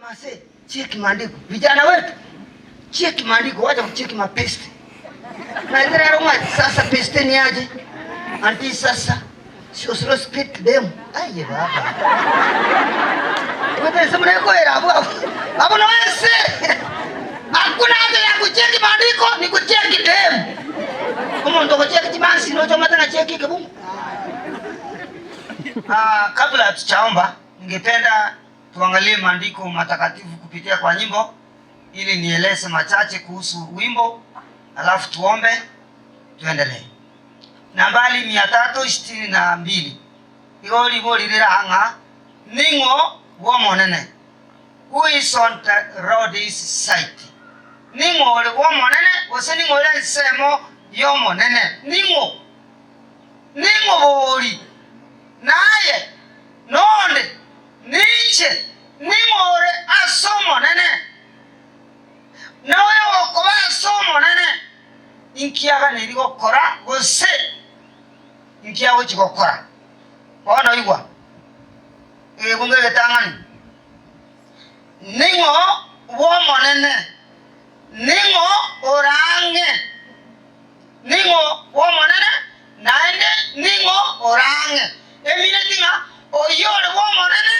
Mase, cheki maandiko. Vijana wetu, cheki maandiko, wacha kucheki mapeste. Na ndera roma sasa peste ni aje? Anti sasa sio sio speak them. Aye baba. Wewe sema niko era hapo na wewe. Hakuna haja ya kucheki maandiko, ni kucheki them. Kama ndo kucheki timansi ndio choma tena cheki kabum. Kabla tuchaomba, ningependa tuangalie maandiko matakatifu kupitia kwa nyimbo ili nieleze machache kuhusu wimbo, alafu tuombe tuendelee. Nambari 362. Igoli boli liranga ningo wo monene. Who is on the road is sight. Ningo le wo monene, wose ningo le nsemo yo monene. Ningo boli. Naye nonde niche nimore asomo nene nawe okoba asomo nene inkiaga nirigo kora gose inkiago chigokora bona igwa bunge getangani ningo wo monene ningo orange ningo wo monene naende ningo orange emine tinga oyole wo monene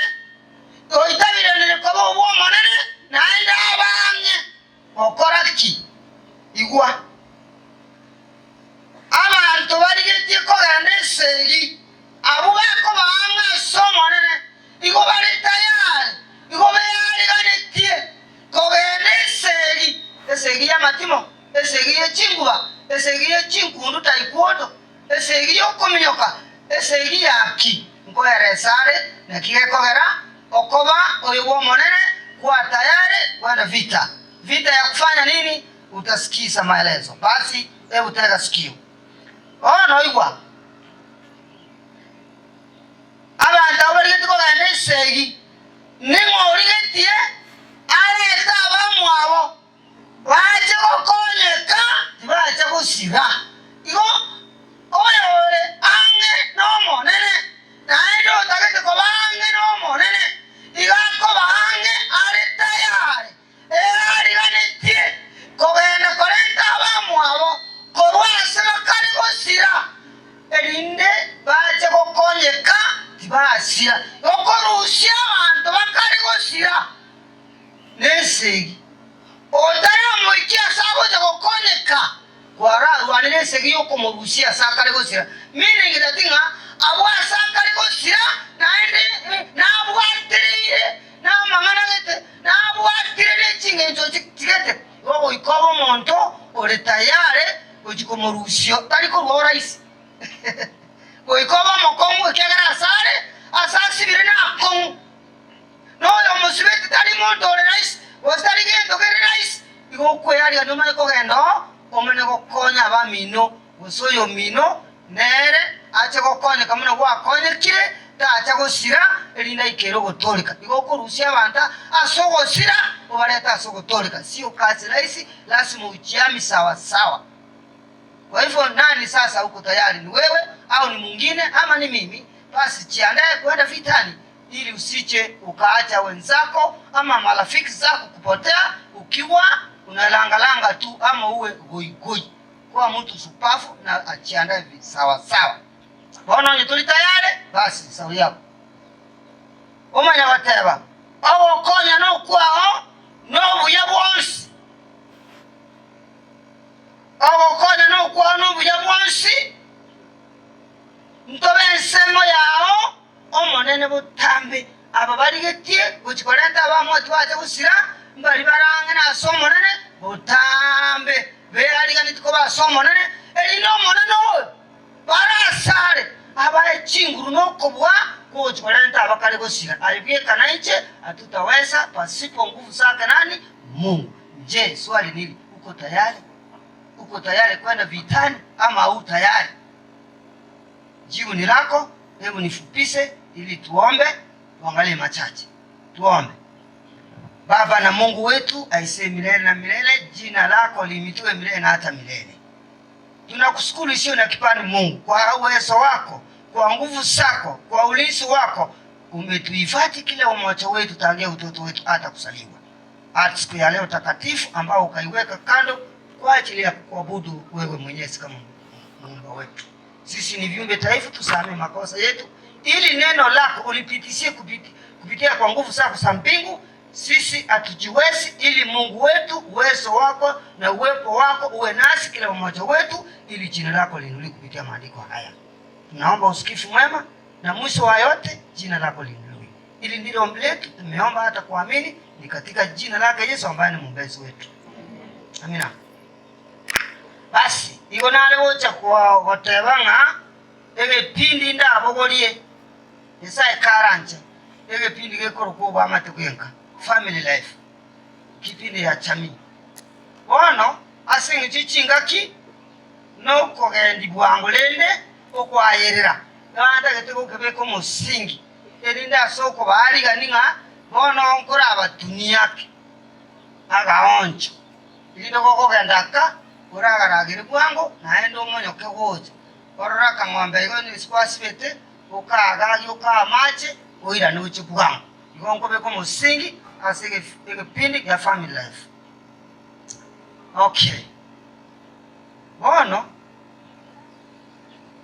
oitabire ne ko wo monene naenda abange okoraki igwa abantu barigeti ko gande segi abo bako banga so monene igo bari tayari igo bari ganetie ko gande segi ya matimo segi ya chingwa segi ya chinkundu taikoto segi yo kominyoka segi ya ki ngo eresare na kigekogera okoba oyo monene kwa tayari kwenda vita ya kufanya nini utasikiza maelezo basi hebu tega sikio ono igwa abantu abarigeti ko gande segi ningo origetie ale tabamu abo baje gukonyeka tibaje gusiga igo oyole ange no monene naendo tagete ko bange no monene igako bange ale tayari ari ganetie ko gena korenta abamu abo ko bwase bakari gusira erinde baje gukonyeka tibasira okorushya abantu bakari gusira nesegi otara moikia sabo je gukonyeka kwara rwanire segi yoko murushya sakari gusira mine ngidatinga abo sakari gusira naende na bwatirire na mangana gete na bwatirire chingenzo chigete wogo ikobo monto ore tayare ujikomorushyo tariko rworaisi ko ikobo mokongo kegera sare asasi birena kongo no yo musibeti tari monto ore rais wastari gendo kere rais igo kweyari adoma ko gendo omene gokonya abamino gusoyo mino nere ache gokonya kamuna gwakonya kire tacha gusira erinda ikero gotolika igo kurusia banda asogosira obareta asogotolika sio kazi rahisi lazima ujiami sawa sawa. Kwa hivyo nani sasa uko tayari, ni wewe au ni mwingine ama ni mimi? Basi jiandae kwenda vitani ili usiche ukaacha wenzako ama marafiki zako kupotea ukiwa unalangalanga tu ama uwe goigoi. Kwa mtu supafu na ajiandae sawa sawa. Bona nye tuli tayari basi sawa yako. Omanya wateba awo konya no kwao no buyabonsi awo konya no kwao no buyabonsi ntobe nsemo yao omonene butambe aba barigetie guchikorenta abamwe twaje gusira mbali barange na somonene butambe beari gani tiko ba somonene eri no monene barasare abaye chinguru no kobwa kuchikorenta abakale gusira alibie kanaiche atutaweza pasipo nguvu zake nani Mungu. Je, swali nili uko tayari? Uko tayari kwenda vitani ama au tayari? Jibu ni lako. Hebu nifupishe ili tuombe, tuangalie machache. Tuombe. Baba na Mungu wetu aisee milele na milele, jina lako limitiwe milele na hata milele. Tunakushukuru isio na kipani Mungu kwa uwezo wako, kwa nguvu zako, kwa ulinzi wako, umetuhifadhi kila umoja wetu tangia utoto wetu hata kusaliwa. Hata siku ya leo takatifu ambao ukaiweka kando kwa ajili ya kuabudu wewe Mwenyezi kama Mungu wetu. Sisi ni viumbe dhaifu, tusamehe makosa yetu ili neno lako ulipitishie kupitia kwa nguvu zako za mbingu. Sisi hatujiwezi, ili Mungu wetu uwezo wako na uwepo wako uwe nasi kila mmoja wetu, ili jina lako liinuliwe kupitia maandiko haya. Tunaomba usikifu mwema na mwisho wa yote jina lako liinuliwe. Ili ndilo ombi letu, tumeomba hata kuamini ni katika jina lake Yesu ambaye ni mwombezi wetu. Amina. Basi iko nale wocha kwa watebanga ege pindi ndabogolie Yesaya karanja ege pindi gekoro kuba amatugenga family life kipindi ya chami bono asingi chichingaki no kogendi bwangu lende okwayerera nanda getego kebeko musingi erinda soko bali ganinga bono nkora abatuniake agaoncho ilindo kokogenda uragaragire bwangu naende omonyoke goje ororaka ng'ombe igo ni squasibete ukaga yuka mache oira nuchi bwangu igongo beko musingi asige kipindi ya family life. Okay, bono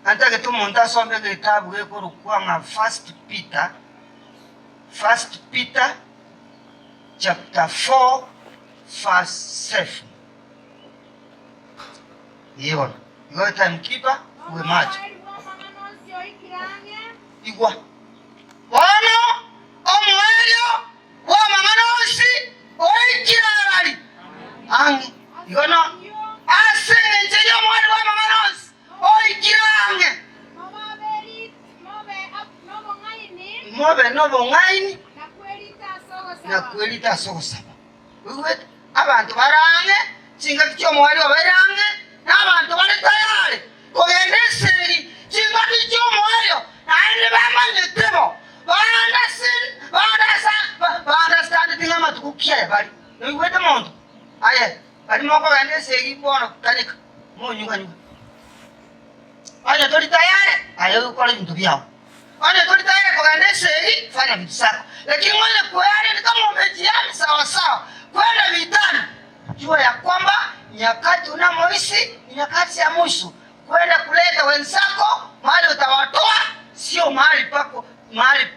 antake tumunta sombe kitabu gekuru kwanga First Peter chapter 4 verse 7. Iyon, igo timekeeper uwe macho igwa bono omwelio wa manganosi oikirari ange igono asenje yo mwali wa manganosi oikirange mobe nobo ngaini na kwelita sosaba uwe abantu barange singa kyo mwali wa barange n'abantu bari tayari kogeneseri singa kyo mwali naende bamanyetemo understand tinga matukukia bali niwete muntu aye bali moko ganeseri bono kanika monyuga nyuga anya tori tayari aye ukole bintu byao anya tori tayari kogeneseri fanya vitu zako lakini wale kweli ni kama umejiani sawa sawa kwenda vitani jua ya kwamba nyakati unamoishi ni nyakati ya mwisho kwenda kuleta wenzako mahali utawatoa sio mahali pako mahali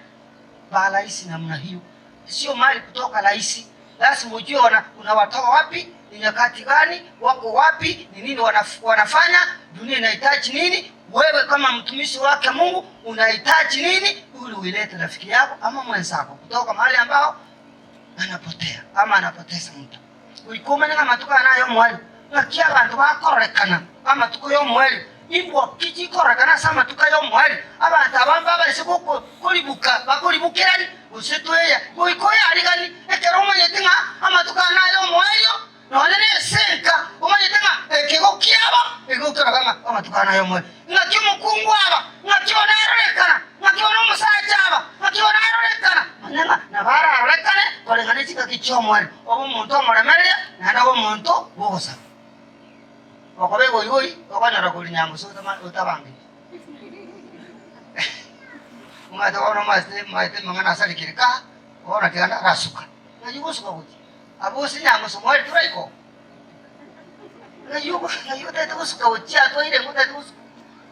pa rahisi namna hiyo sio mahali kutoka rahisi lazima ujue unawatoa wapi ni nyakati gani wako wapi ni nini wanafanya dunia inahitaji nini wewe kama mtumishi wake Mungu unahitaji nini ili uilete rafiki yako ama mwenzako kutoka mahali ambao anapotea ama anapoteza mtu uikumene kama tukanayo mwali ngakia abantu bakorekana ama tukoyo mwali ibo kichikorekana sama tukayo mwali abantu abamba balise kulibuka bakulibukirani usitweya uikoya aligani ekero umanyetinga ama tukanayo mwali none senka umanyetinga ekego kiaba ekokera kama tukanayo mwali ngaki mukungu aba ngaki onarekana ngaki onomusacha aba ngaki onarekana nanga nabara rekane kolengane chika kichomwali obo muntu omulemerya nanda wo muntu bosa okobego yoi okanyara kulinyango so utabangi umata ono maite mangana salikirika ona tigana rasuka nayugo suka buti abosi nyango so mwali turaiko nayugo tete suka buti atwaire ngota tete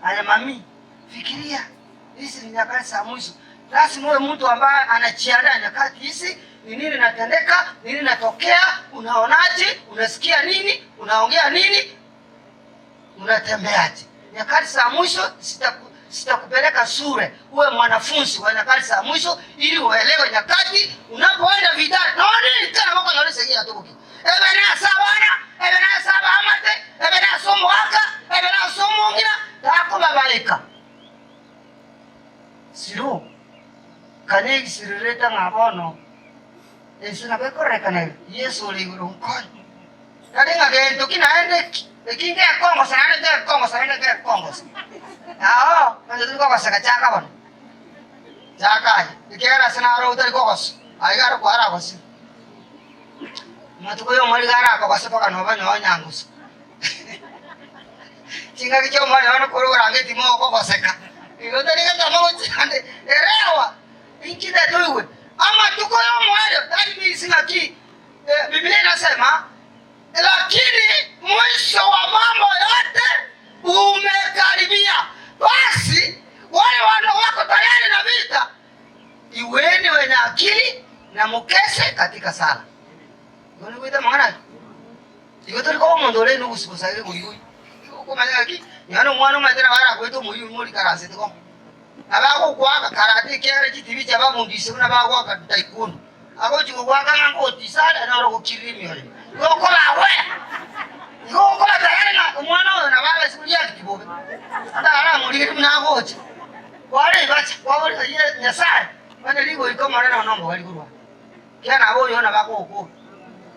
aya mami fikiria hizi ni nyakati za mwisho lazima uwe mtu ambaye anajiandaa nyakati hizi ni nini natendeka nini natokea unaonaje unasikia nini unaongea nini unatembeaje nyakati za mwisho sitakupeleka shule uwe mwanafunzi wa nyakati za mwisho ili uelewe nyakati unapoenda vitani naoni kana moko nalesegea tubuki ebena sabana ebena saba amate ebena somo waka ebena somo ngira tako babaleka siru kanegi sirureta ngabono esina bekorekana Yesu liguru nkon kadenga gento kinaende ekinge Kongo sana ndio Kongo sana ndio Kongo ndio Kongo saka chaka bon chaka ikera sana ro utari Kongo aigara kwara kosi matuko yo mali gara ko basa paka no banyo nyanguso chinga kicho mali ono koro range timo Kongo saka iyo tari ga tamo chande erewa inchi da toiwe ama tuko yo mwele that means ngaki Biblia inasema lakini mwisho wa mambo yote umekaribia. Basi wale wako tayari na vita, iweni wenye akili na mukeshe katika sala. Ngoni kuita mangana. Iko tuliko mondole no usibosage kuyiwe. Ko manyaki, nyano mwana matera bara kweto muyi muri karase tiko. Abako kwa karate kere kitibi chaba mundise na bagwa ka taekwondo. Ako chiko kwa kanga ngoti sala na ro kirimi yole. Yokola we. Yokola tayari na mwana na baba sikulia kitibobe. Anda ara muri na gochi. Wale bacha wale nyasai. Bana ligo iko mara na nombo wali kurwa. Kiana abo yona bako ko.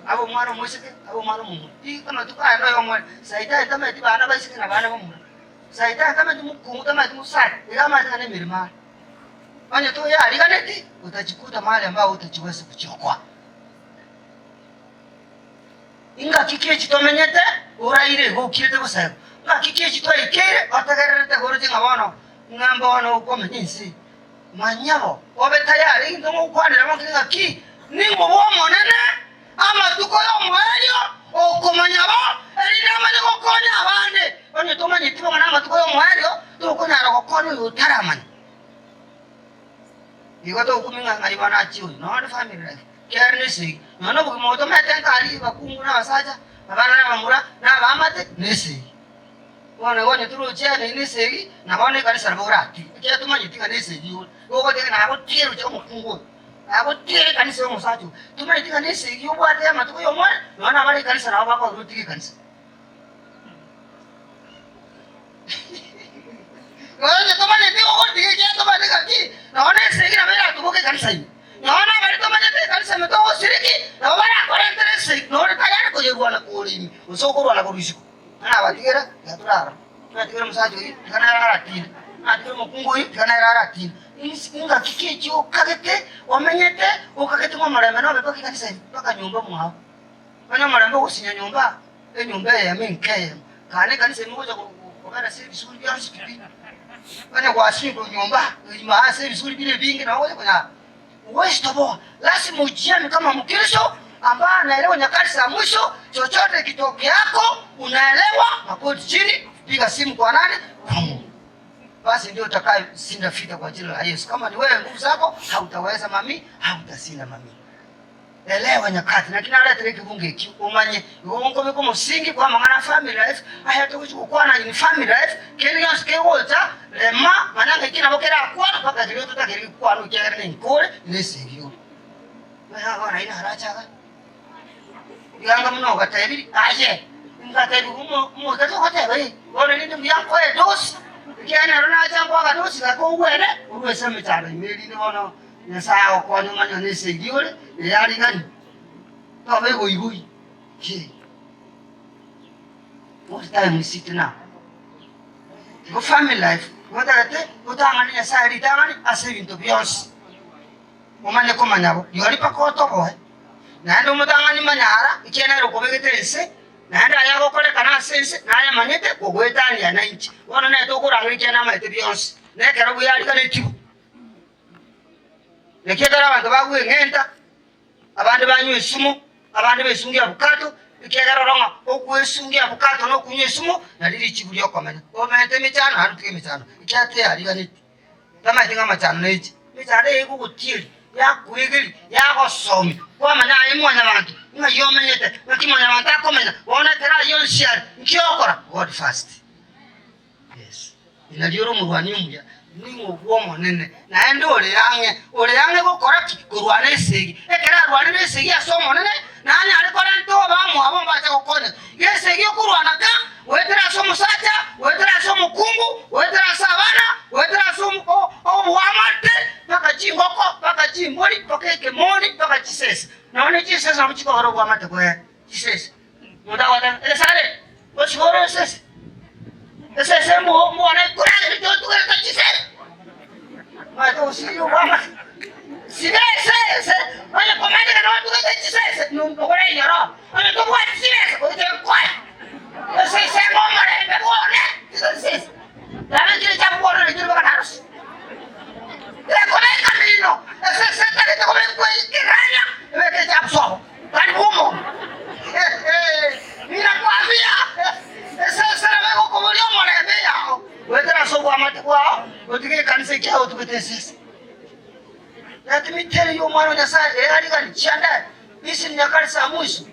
Abo mwana musike, abo mwana mumu. Kama tukaya no yomo. Saita tama tibana basike na bana mumu. Saita tama tumukungu tama tumusai. Kama tana milima. Banya to ya liganeti utajikuta mahali ambao utajiweza kuchokwa. Inga kikie chitomenyete uraire go kirete bosaya. Nga kikie chitoi kere atagarete goroje ngabano. Ngamba wana ukome nyinsi. Manyabo obe tayari ndomo ukwanira makinga ki ningo bomonene ama tuko yo mwayo okomanyabo erina mane gokonya abande onye tomanye tibo ngana tuko yo mwayo tukonya ro gokonya utaramani igoto kuminga ngali bana chiu no de family like kerne si no bu moto meten kali bakungu na basaja babana na mamura na bamate nesi wone turu chene ni segi na bone kali sarborati kia tumanyi tinga nesi yu gogo de na go tiro cho mukungu abo tire kanisa yo musaju tumanyi tinga nesi yu bwate ama tuko yo mwa no na bali kanisa na bako rutiki kanisa wone tumanyi tinga go tike kia tumanyi kaki na one segi na bela tuko ke kanisa yu no na bali tumanyi tinga kanisa meto go siriki na bala kore interest no de tayari ko yebu na kuri usoko wala ko risiko ana batigera yaturara batigera musaju yi kana rara tin atigera mukungu yi kana rara tin inga kikechi okagete omenyete okagete ngo marembe no bepaki kanisa paka nyumba mwa bana marembe usinya nyumba nyumba ya minke kane kanisa mmoja kwa service uli bya sipi bana kwa sipo nyumba ma service uli bile bingi na ngoja kwa waste boa lazima ujiane kama mkristo ambaye anaelewa nyakati za mwisho. Chochote kitoke yako unaelewa, makoti chini, piga simu kwa nani? Kwa Mungu. Basi ndio utakayesinda vita kwa jina la Yesu. Kama ni wewe nguvu zako hautaweza mami, hautashinda mami. Elewa nyakati na kinaleta ile kibunge hiki umanye uongo mko msingi kwa mangana family life aya tukuchukua na ni family life kile yake wota lema mananga kina bokera kwa paka jilo tutakiri kwa no kera ni kole ni singio. Wewe wana ina haracha yanga mno gatebiri aje ngatebi mo gato gatebe wone ni ndu yanko e dos kiana rona chango ga dos ga ko wene urwese mitano imeli ni wono nyasaye ko nyuma ne segiole yari gani tobe go ibui ki what time is it now go family life wadate utanga ni nyasaye ritanga asebinto byose umanye ko manyabo yori pakoto ko nando mutangani manyara ikiena ro kobegetense nanda yago kole kana sense naya manyete kogwetani ya 90 wona ne to kurangiri kiena maite byonse ne kero buyali kane tibu ne kegara abantu bagwe ngenta abandi banywe sumo abandi besungia bukato ikegara ronga okwesungia bukato no kunywe sumo na lili chibuli okomenya omete michano haru tuke michano ikyate ali gani tama tinga machano nechi michade yego gutiri ya kuigiri ya gosomi kwa manya imwanya bantu nga yomenyete ngakimanya bantu akomenya wona tera yonshari nkiokora God first yes ina lioro murwani umya ningo bwomo nene na ende ole yange gokora kurwana esegi ekera rwana esegi asomo nene nani alikora nto bamu abo mbacha gokona yesegi kurwana ka wetera somo sacha wetera somo kungu wetera sabana wetera somo obwamate paka chingoko paka chimboli paka kemoni paka chisese naone chisese amuchiko horo obwamate kwa chisese muda wata esare oshoro sese esese mo ana kurale to ka chisese mato siyo baba sibese ana komande kana watu ka chisese numbokora yoro ana to kwa chisese ko te kwa esese mo mare be bone chisese dame kile chapo bone ni baka taros le komenda nino kanisa kyao tuketesese yati mitele yo mwana nyasaye ali kali chanda isi nyakali sa mwisho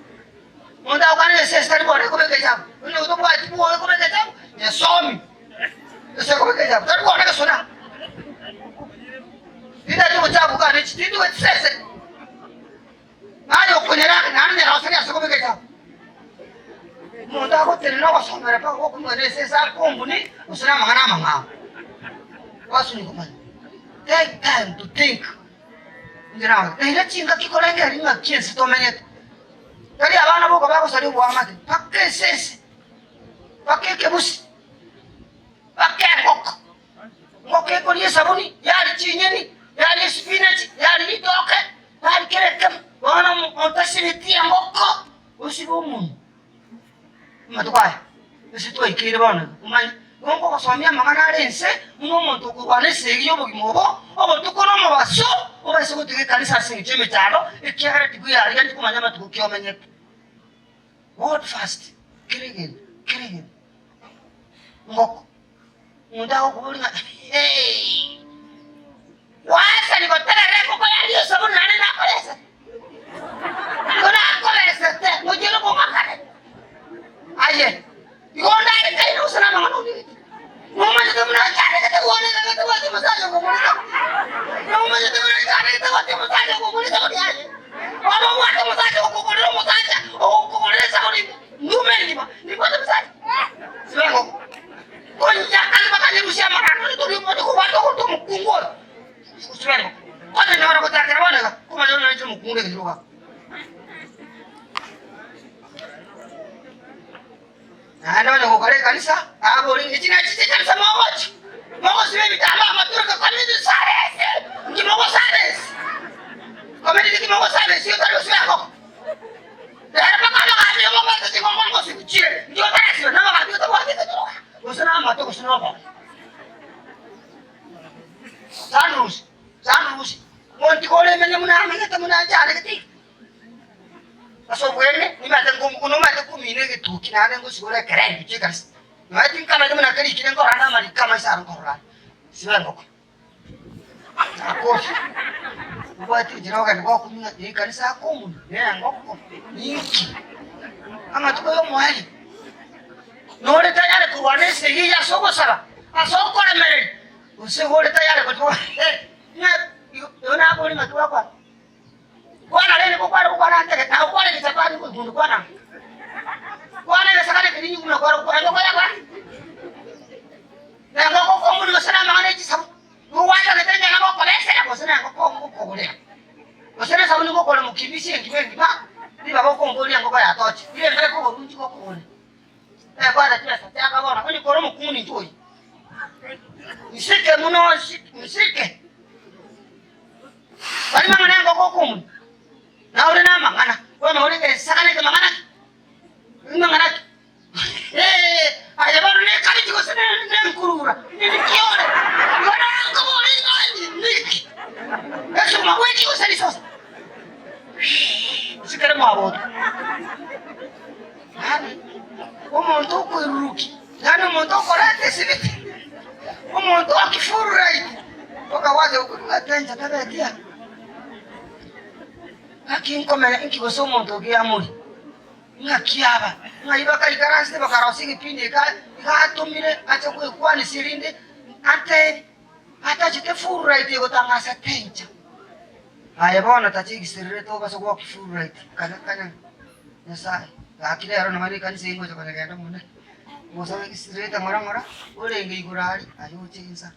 monda ukane sese tali bora kubeke jabu ni utobwa tibu wa kubeke jabu ya somi sese kubeke jabu tali bora ka sona ida tibu jabu kana chitindu wetese ayo kunyera nani ne rasani asukubeke jabu monda ko tele no wasomera pa ko kumane sese akumbuni usina mangana mangao wasu ni kumane take time to think ngira ila chinga kikola ngari ngakiensi tomenyete kali abana boko bakosali obwamate pake sese pake kebusi pake ngoko ekoli esabuni yali chinyeni yali spinach yali itoke yali kereke wana montasinitia ngoko usibo umuntu matukwaya esitwaikire bana umanyi ngoko kosomia mangana alense umuntu kurwane segiyo bugimobo obutukono mubaso obase gutike kanisa singiche mitalo ekyara tikuya ali kumanya matuko kyomenyeke what fast kiregen ngoko munda okubulinga wasa ni kotera reko kwa yali sabuni nani nakolesa kona kolesa te mujiro kumakane aye yonda ile kai usana mangano ni mama je tumna chane kete wone kete wati masaje ko muni mama je tumna chane kete wati masaje ko muni to aye mama wati masaje ko muni masaje ko muni sabuni numeni ni kwa masaje sibango konya kalima kanirusha marano ni tuli mo ko wato ko mukungo sibango kwa ni ora ko takira wana kuma ndio ni mukungo kiruka Anda wana kukale kanisa, abo ringi china chichi kanisa mwamochi. Mwako siwe vitama maturuka komedi saresi. Nki mwako saresi. Komedi ki mwako saresi, siyo tari usiwe yako. Dara pakama kasi yo mwako sisi kwa mwako siku chile. Nki otaresi yo, nama kasi yo tabu hati katuruka. Usina amato kusina wapa. Sanrusi. Monti kole menye muna amengeta muna ajale kati. Aso bwene ni matengo kuno mateko mine ke tukinane ngo sibole kere kikas mati kama ndio na kali kirengo rana mali kama isara korora sibango akoshi ubati jiroga ngo kunya e kanisa kumu ne ngoko niki ama tuko yo mwali nore tayari kuwane segi ya soko sara asoko na mere use gore tayari ko na yona boli matwa kwa Kwana lele ko kwana ante na kwana ni sabani ko gundu kwana le sakane kini nguna kwana ko ya kwa na ngoko ko ngulu sana mangane ji sabu ngo wanda le tenya ngoko ko lese ko sana ngoko ko gole ko sana sabu ni ko le mukibisi ngibe ba ni baba ko ngoli ngoko ya tochi ile ngale ko runji ko gole kwa da tira sa ka bona ko ni ko mukuni njoi nisike muno nisike bali mangane ngoko ko na ule na mangana wewe maule ke sakane ke mangana aya bado ne kali tiko sana ne mkurura ni kiore bado ko boli ngani niki eso ma wewe tiko sali sosa sikere mwabo hani umuntu ko ruki yani umuntu ko rate sibiti umuntu akifura iti okawaze ukutenja tabetia Akin komela inki boso monto ge amuri ngakiaba ngaiba kai karase bakarosi kipindi ka tumire acha ko kwani sirinde ante ata chite furra ite go tangasa tencha aya bona tachi kisirire to baso go furra ite kana yasa akile aro namari kan singo jo kana ganda mona boso kisirire ta mara ole ngi gurari ayo chinsa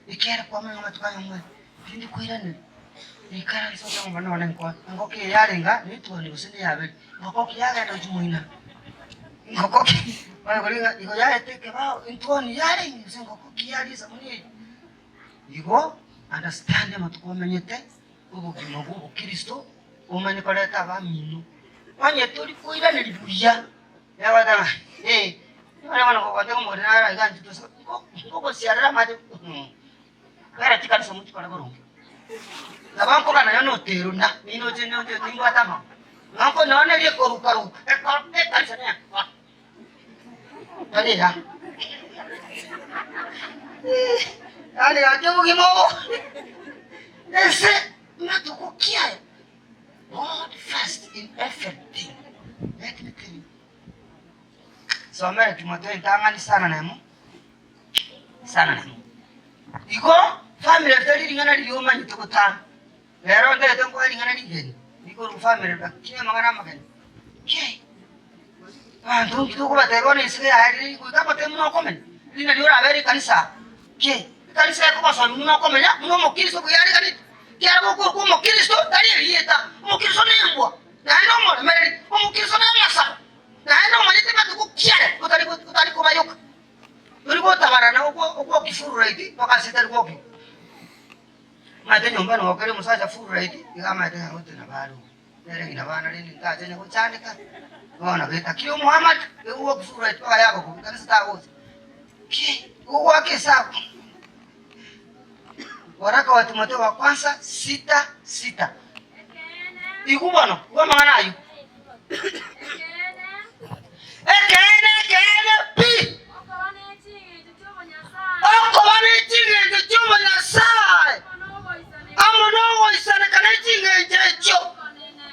ikera kwa mama tukaya mwe pindi koirane ikara soka mbona wana kwa ngoke yarenga nitwani usinde yabe ngoke yaga ndo jumuina ngoke wale kolinga iko yae teke ba intwani yarenga usengo ngoke yali samuni iko understand matuko menyete ubu kimogo Kristo umanye koleta ba minu wanye tuli kuira nilibuya yabada wale wana kwa kwa ngo nara ganji to ngoko siara mate kara tikana samuti kala korongo Nabanko kana yono teruna nino jeno je tingwa tama Nanko none ye korukaru e kansane tadi ya yani ajabu kimo ese natukukia God first in everything. Let me tell you. So mimi Timotheo ntangani sana nemo. Sana nemo. Iko family tali lingana lioma nyitokotana. Lero ndete ngo lingana ligeni. Iko family bakina mangana magani. Okay. Ndio kitu kwa tegoni isike hadi kama temu komen. Lina liora very kanisa. Okay. Kanisa yako kwa sababu mno komenya, mno mokiristo kuyari kani. Kia ko mokiristo tali yeta. Mokiristo ni mbwa. Na ndio mo meri. Mokiristo na masa. Na ndio manyete batu kiare. Kutali ko bayoka. Uliko tabarana uko kifuru right. Wakasita ko ki. Mate nyumba no wakale musacha furu right. Kama ita hote na bado. Nere ina bana lini taje ne kuchandika. Ona beta kio Muhammad uko kifuru right kwa yako kwa kanisa tago. Ki uko kesa. Waraka wa Timotheo wa kwanza 6:6. Iku bwana, kwa maana ayo. Ekene pi. Oko bane chinge chumo nyasai. Amono isana kana chinge checho.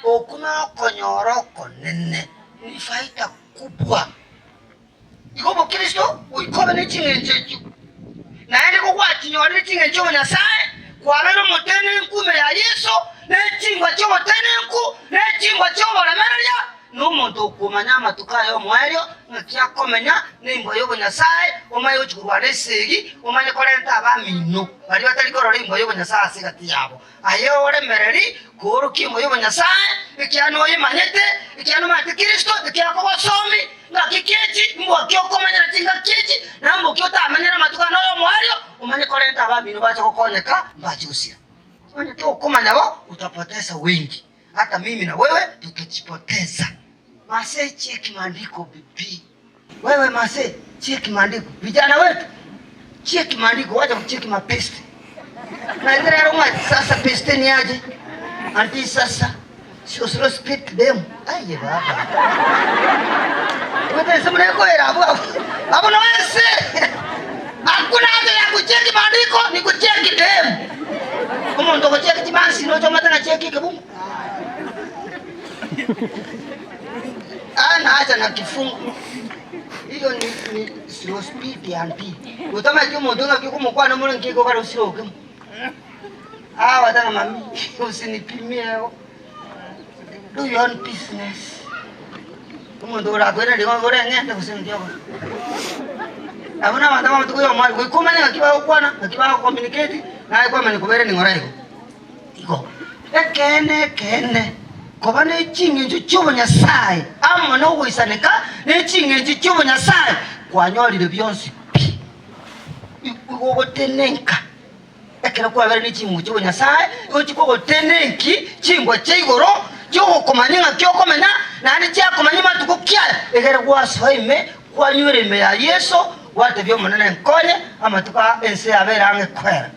Okuna konyoro konene. Ni faida kubwa. Iko Kristo, uko bane chinge checho. Naende kwa chinyori chinge chumo nyasai. Kwa lero motene nkume ya Yesu, ne chingwa chomo tene nku, ne chingwa chomo la meria. No muntu kumanya matukayo mweryo nkia komenya nimbo yobo nyasaye omayo chukurwane segi omanye kolenta abamino bali batali korora imbo yobo nyasaye sigati yabo ayo ore mereri koro kimbo yobo nyasaye ikiano yimanyete ikiano mate Kristo ikiako wasomi ngakikeji mbo kyo komenya tinga keji na mbo kyo tamanyera matukano yo mweryo omanye kolenta abamino bacha kokonyeka bachusia onye to komanya bo utapoteza wengi hata mimi na wewe tukijipoteza. Mase cheki maandiko bibi. Wewe mase cheki maandiko. Vijana wetu cheki maandiko, wacha kucheki mapeste. Na ndio roma sasa peste ni aje? Anti sasa sio speak them. Aye baba. Wewe sema niko era hapo na wewe. Hakuna haja ya kucheki maandiko, ni kucheki them. Kama ndo kucheki timansi ndio choma tena cheki kibungu. Ana acha na kifungu. Hiyo ni slow speed anti. Utama kimo ndonga kiko mkwa na mbona ngiko bado sio kimo. Wataka mami usinipimie. Do your own business. Kama ndora kwenda ndio ngore ngende usindio. Abuna matama mtuko yo mali ko komanya kiba ukwana kiba communicate na kwa mani kubere ni ngora iko. Iko. Kene. Koba ne chinge chubo nyasaye amma no wisaneka ne chinge chubo nyasaye kwanyolire byonsi uko tenenka ekera kwa bere ne chinge chubo nyasaye uko tenenki chingwa cheigoro cyo komanyinga cyo komenya nani cya komanyima tukukya ekera kwa soime kwanywere me ya Yesu wate byo munene nkonye ama tuka ense abera ange kwera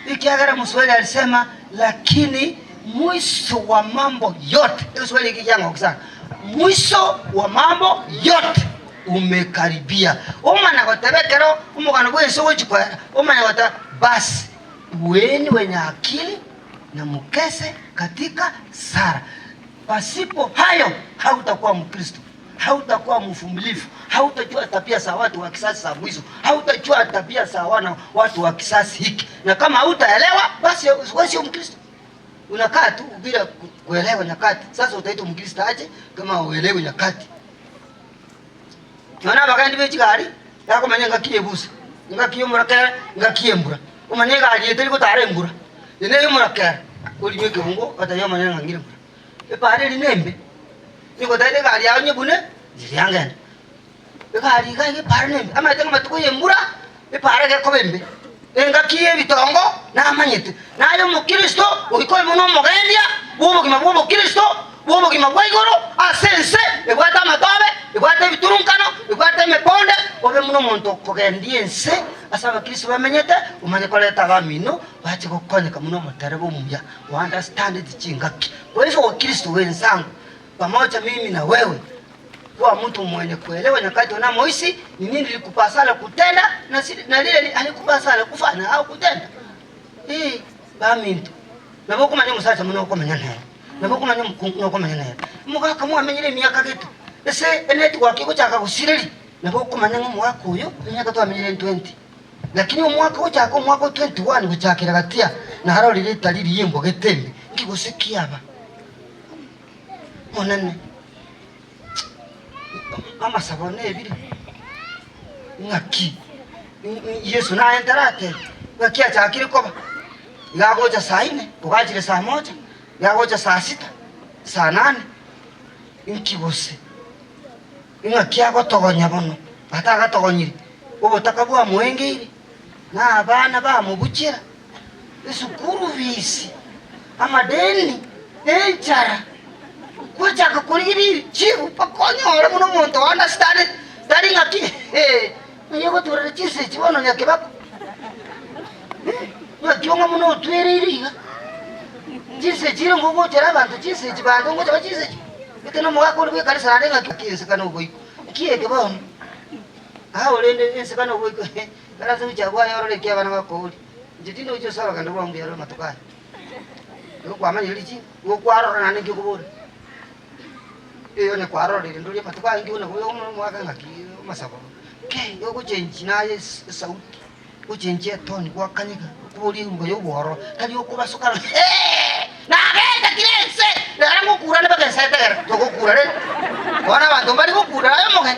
ikiagara Muswahili alisema lakini mwisho wa mambo yote. Kiswahili kijango sana. Mwisho wa mambo yote umekaribia. Umana kotebekero umugano gweso wechikwa. Umana kota basi weni wenye akili na mukese katika sara. Pasipo hayo hautakuwa Mkristo. Hautakuwa mvumilivu. Hautajua tabia za watu wa kisasi za mwisho. Hautajua tabia za watu wa kisasi hiki. Na kama hautaelewa basi wewe sio Mkristo. Unakaa tu bila kuelewa nyakati. Sasa utaitwa Mkristo aje kama uelewe nyakati. Naona bakandi bechigari yako manyanga kiyebusa. Ngakiyomura kera ngakiyembura. Umanyega aje ko tarembura. Nene yomura kera. Ulimeke ngo atayoma nyanga ngirembura. Epare linembe. Niko tayari gari yawo nyebune ziriyangenda. Gari ga pare nembe. Amatenga matuko yembura epare ga kobembe. Engakiye bitongo namanyete nayo Mukristo ukikoye muno mugendia bubugima bwo Kristo bubugima bwa igoro asense egwata matobe egwata biturunkano egwata meponde obe muno muntu kugendie ense asaba Kristo bamenyete umanye koleta bamino bache kokonyeka muno mutarebo muya understand the chingaki kwa hivyo Kristo wenzangu pamoja mimi na wewe kuwa mtu mwenye kuelewa nyakati unamoishi, ni nini likupasala kutenda na lile alikupasala kufanya au kutenda. Bamintu nabo kumanya musacha muno kumanya naye nabo kumanya mukungu kumanya naye mugaka mwamenyire myaka gitu ese eneti wakiko chaka kusiriri nabo kumanya mwaka uyo myaka twamenyire 20, lakini umwaka uchako mwaka 21 guchakira gatia na haro lile taliri yimbo getembe ngigusikia aba monene mama sabone ebiri ngaki Yesu na enterate ngakia chakiri koba yagoja saa 4 ukajire saa 1 yagoja saa 6 saa 8 inkibose ingakia gotogonya bono atagatogonyire ubutaka bwa mwengere na abana ba mubukira isukuru bisi amadeni enchara kuchaka kurigiri chibu pakonyora muno muntu understand dari ngaki yego turere chise chibono nyakebako Kionga muno tweririga. Chise chiro ngogo chera abantu chise chibantu ngo chaba chise. Biteno muga ko lwe kalisa renga kiyense kana ugo. Kiye ke bon. Olende ense kana ugo. Kala se chagwa yoro le kia bana bakoli. Jitino ujo saba kando bwa mbiyaro matoka. Yo kwa mani lichi, go kwaro na nenge ko bole. Yo ne kwaro le ndo le matoka ngi una go muga ngaki masaba. Ke yo go chenji na sauti. Uchenje toni kwa kanyika kuri ngo yo boro kali okuba sokara na genda kirense ndara ngukura ne bagasa tegera to gukura re wana bantu bari gukura ayo moge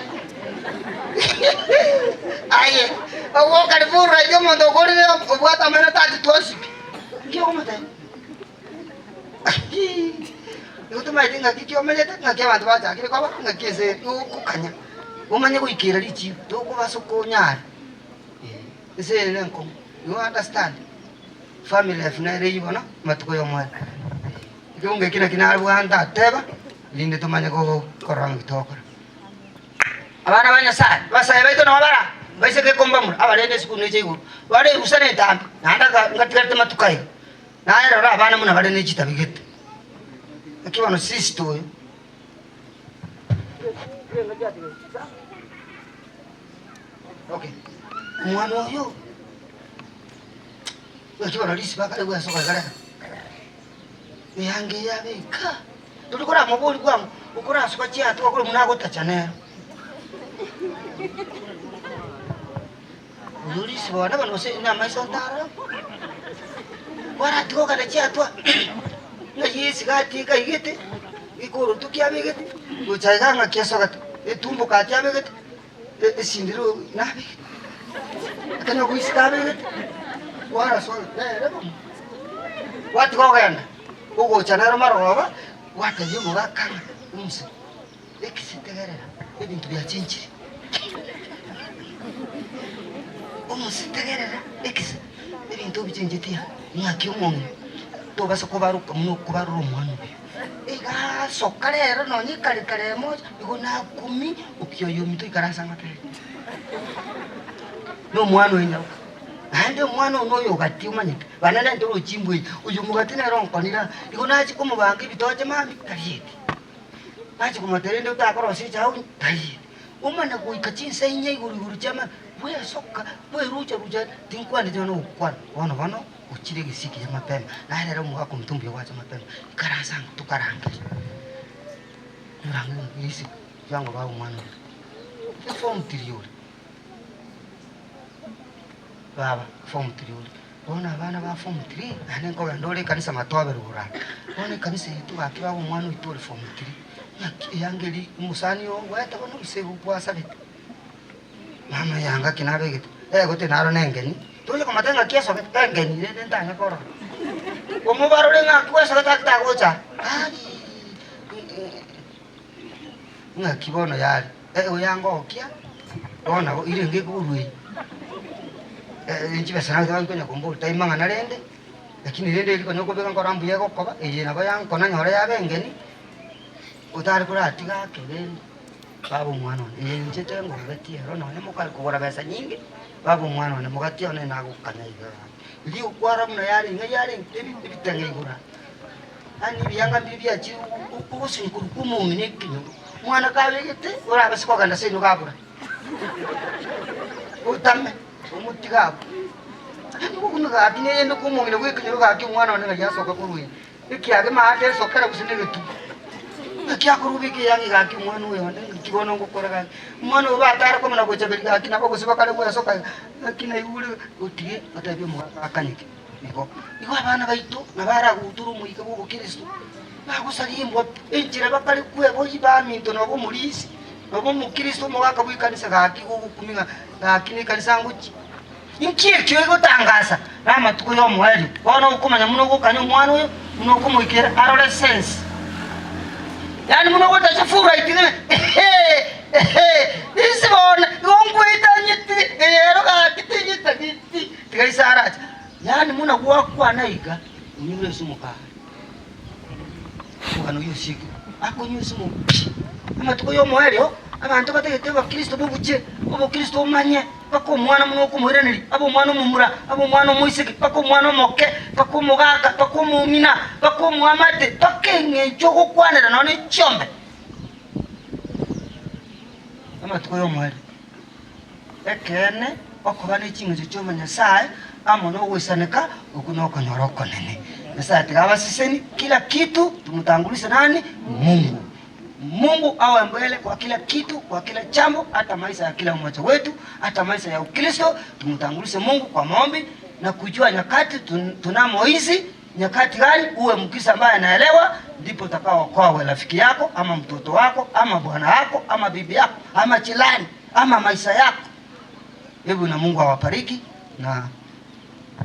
aye owo kali fura yo mondo gori obwata mena tati tosi ngiyo mate yo to mai dinga kikyo melete ngake bantu bacha kire kwa ngakeze ukukanya umanye kuikira lichi to kuba sokonyara. Ese nenko, you understand? Family life na reji bona matuko yo mwana. Ikunge kina kinarbu anda teba linde to manya go korang tokora. Abana banya sa, basa baito no bara. Baise ke komba mun, abare ne siku ne jegu. Wale usane tam, nanda ka ngatikarte matukai. Na era abana mun abare ne jita bigete. Akiwa no sisto yo. Okay. Mwana oyo wakiwa nalisi bakale bwa soka kale yange yabeka tulikora mubuli kwangu ukora soka chia tu akole munago tachanero ulisi bwana bano se na maisha ndara wara tuko kana chia tu na yesi gati ka igete ikoro tukia begete uchaiganga kiasoka etumbo ka tia begete esindiro na begete kana kuistabe wara so watu kogenda ugo chanaro maroba watu yugo bakanga umse ekisitegerera ebintu bya chinchiri umusetegerera ekise ebintu bichinjitia nyaki umuntu to basa kubaruka muno kubarura umwana ega sokalero no nyikale moja igo na 10 ukyoyo mito ikarasa ngate no mwana wenya ande mwana unoyo gati umanyika banana ndo chimbwe uyu mugati na ronkonira iko nachi kumubange bitoje mami tayeti nachi kumaterende utakoro si chau tayeti umana kuikachinsa inye guru chama bwe soka bwe rucha tinkwani jono ukwana wana bano uchire gisiki ya mapema na rero muga kumtumbi wacha mapema ikarasa tukarange murango isi yango ba umwana form tiriori baba form 3 bona abana ba form 3 ane ngo ndole kanisa matwabere ura bona kanisa yitu akiba umwana uitore form 3 yangeli umusani yo weta bono isebu kwa sabe mama yanga kinabegete gote naro nengeni tuje komatenga kieso ngeni nende ndanya koro omubaro lenga kwesa takta gocha ngakibono yali oyango kia bona irenge kurwe nchibe sana kwa nkonya kombo taimanga nalende lakini lende iliko nyoko bega ngorambu yego koba ejina baya nkona nyore yabengeni utari kura atiga kelende babu mwana nchete ngo beti ero no nemukal kubora besa nyingi babu mwana ne mugati one na gukanya igara ili ukwara muna yari ngayari bitenge igura ani biyanga bibya chi ubusinkuru kumu ne kinyo mwana kabigite urabasiko ganda sinu gabura utame umuti gabo ukunuga atine no kumungire kwikinyiro gaki mwana wanenga yasoka kuruye ikiage maate sokera kusinege tu kya kurubiki yangi gaki mwana uyo wanenga kibono ngukora gaki mwana ubatara ko muna gocha bega kina bako sibakale ko yasoka kina yule utie atabe mu akanike niko abana baito nabara guturu mu ikabo Kristo bagusalimbwa injira bakali kuwe boyi baminto nabo mulisi nabo mu Kristo mu bakabwikanisa gaki kukuminga gaki ni kanisa nguki inkiye kiwego tangaza rama tukuyo mweli bona ukumanya muno gukanya mwana uyo muno kumwikira adolescence yani muno gota chafura itine isibona ngongwita nyiti ero gaki nyita giti tigaisaracha yani muno gwakwa naiga unyure sumuka Bwana yosiko akonyusa mu amatuko yo mwelyo abantu bategete ba Kristo bubuche obo Kristo omanye bako mwana muno kumuhiraniri abo mwana mumura abo mwana muisiki bako mwana moke bako mugaka bako mumina bako muamate bakenge jogo kwanera none chombe amatuko yo mwelyo ekene okubana ikintu cyo Nyasaye amono wisaneka okunoka nyoroko nene Sasa tukawasiseni kila kitu tumtangulishe nani? Mungu. Mungu awe mbele kwa kila kitu, kwa kila jambo, hata maisha ya kila mmoja wetu, hata maisha ya Ukristo, tumtangulishe Mungu kwa maombi na kujua nyakati tunamo hizi, nyakati gani uwe Mkristo ambaye anaelewa, ndipo utakaookoa rafiki yako ama mtoto wako ama bwana wako ama bibi yako ama chilani ama maisha yako. Hebu na Mungu awabariki na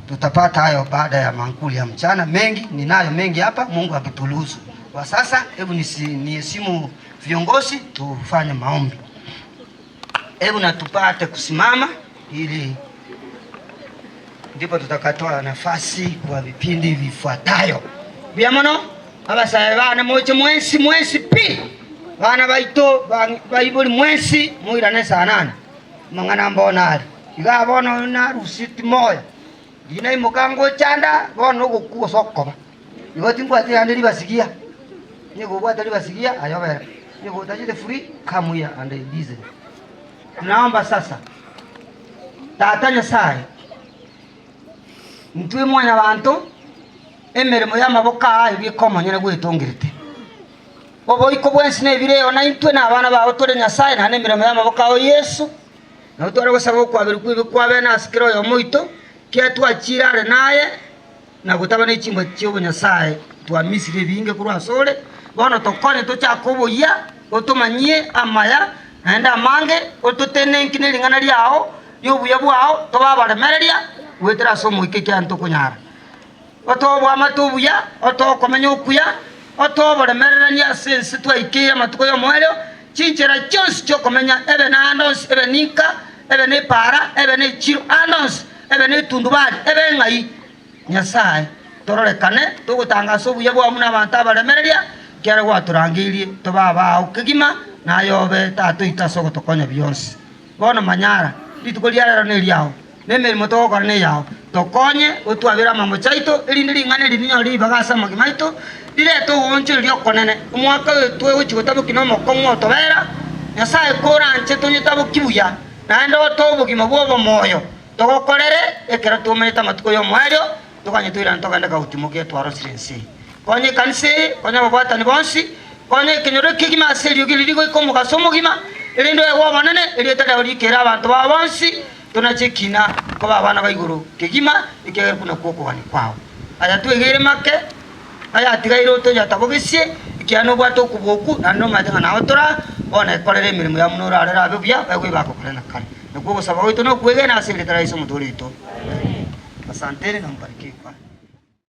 tutapata hayo baada ya mankuli ya mchana. Mengi ninayo mengi hapa, Mungu akituruhusu. Kwa sasa hebu niheshimu viongozi tufanye maombi. Hebu na tupate kusimama ili ndipo tutakatoa nafasi kwa vipindi vifuatayo. Biamono abasayebana moche mwezi pi bana baito baibuli mwezi muirane sanana mangana mbonali igabona na rusiti moya Dina imukango chanda bono gukuo sokoba. Igoti mbwate yandiri basikia. Nigo bwate libasikia ayobera. Nigo tajite free kamuya ande dize. Naomba sasa. Tatanya sai. Mtwe mwana bantu emeremo y'amaboka ibikomo nyene gwitongirite. Obo iko bwensi ne bireo na intwe na abana bawo tore Nyasaye na emeremo y'amaboka o Yesu. Na utore gusaba kwa biri kwa bena asikiro yo muito. Kia tuachirare naye na gutabana ichimbo cyo Nyasaye twamisire binge kurwa sole bona tokone tochakoboya otomanyie amaya naenda mange ototene nkine lingana lyao yobuya bwao tobabaremereria wetera somo ikeke kunyara otobwa amatobuya otokomenya okuya otobaremererania sense twaikira matuko yo mwelyo chinchera cyose cyo komenya ebe na anons ebe nika ebe ne para ebe ne chiro anons ebe ne tundubali ebe ngai Nyasaye tororekane tugutangaza obuya bwa muna abantu abaremereria kere gwaturangirie tobaba ukigima nayobe tatu itasogo tokonya byonse bono manyara litukolyarera ne lyao nemerimo togokora ne yao tokonye otwabira mamo chaito elinde lingane lininyo libagasa magimaito direto wonche lyokonene umwaka wetwe uchigotabo kinomo kongo tobera Nyasaye koranche tonyetabo kibuya naendo tobugima bwobo moyo togokorere ekera tumeta matuko yo mwaryo tukanye twira ntoganda ka utimoke twaro sirensi konye kanse konye babata ni bonsi konye kinyoro kigima aseri ugilirigo ikomo gasomo gima elindo ewa banene elieta uri kera abantu ba bonsi tunachekina ko babana baiguru kigima ikere kuna koko bani kwao aya twegere make aya tigairo to yatabogesie ikiano bwato kuboku nando madenga na otora bona ekorere emirimo ya munora arera abubya bagwe bakokorena kane nikugo saba wito no kwege na asiri tara iso mutolito asante na mbariki kwa